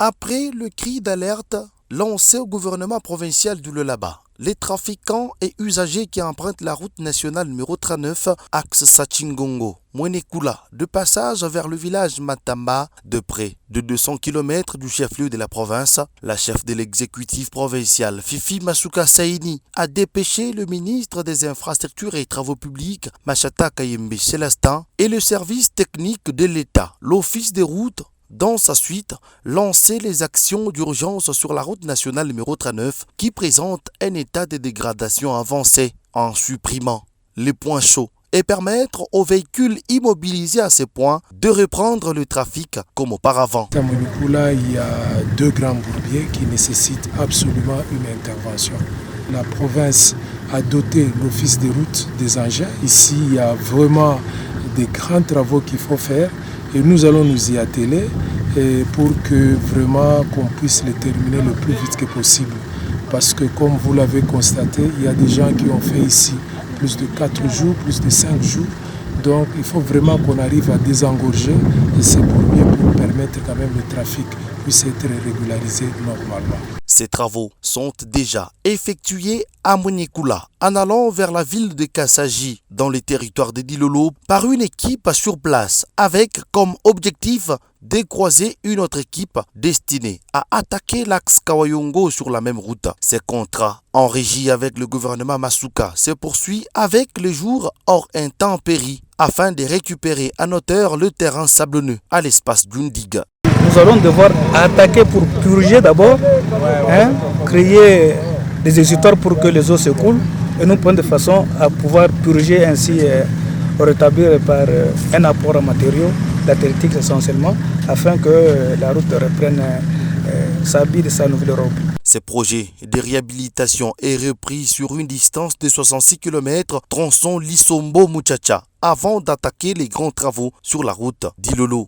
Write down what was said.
Après le cri d'alerte lancé au gouvernement provincial du Lualaba, les trafiquants et usagers qui empruntent la route nationale numéro 39, axe Sachingongo, Mwenekula, de passage vers le village Matamba, de près de 200 km du chef-lieu de la province, la chef de l'exécutif provincial, Fifi Masuka Saini, a dépêché le ministre des Infrastructures et Travaux Publics, Machata Kayembe Célestin, et le service technique de l'État, l'Office des routes, dans sa suite, lancer les actions d'urgence sur la route nationale numéro 39 qui présente un état de dégradation avancé en supprimant les points chauds et permettre aux véhicules immobilisés à ces points de reprendre le trafic comme auparavant. À Mwenekula, il y a 2 grands bourbiers qui nécessitent absolument une intervention. La province a doté l'office des routes des engins. Ici, il y a vraiment des grands travaux qu'il faut faire. Et nous allons nous y atteler pour que vraiment qu'on puisse les terminer le plus vite que possible. Parce que comme vous l'avez constaté, il y a des gens qui ont fait ici plus de 4 jours, plus de 5 jours. Donc il faut vraiment qu'on arrive à désengorger et c'est pour mieux pour permettre quand même le trafic puisse être régularisé normalement. Ces travaux sont déjà effectués à Mwenekula, en allant vers la ville de Kassaji, dans le territoire de Dilolo, par une équipe sur place, avec comme objectif de croiser une autre équipe destinée à attaquer l'axe Kawayongo sur la même route. Ces contrats, en régie avec le gouvernement Masuka, se poursuit avec les jours hors intempéries, afin de récupérer en hauteur le terrain sablonneux à l'espace d'une digue. Nous allons devoir attaquer pour purger d'abord, créer des exutoires pour que les eaux se coulent et nous prendre de façon à pouvoir purger ainsi, rétablir par un apport en matériaux, latéritique essentiellement, afin que la route reprenne sa vie de sa nouvelle robe. Ce projet de réhabilitation est repris sur une distance de 66 km tronçon Lisombo-Muchacha avant d'attaquer les grands travaux sur la route d'Ilolo.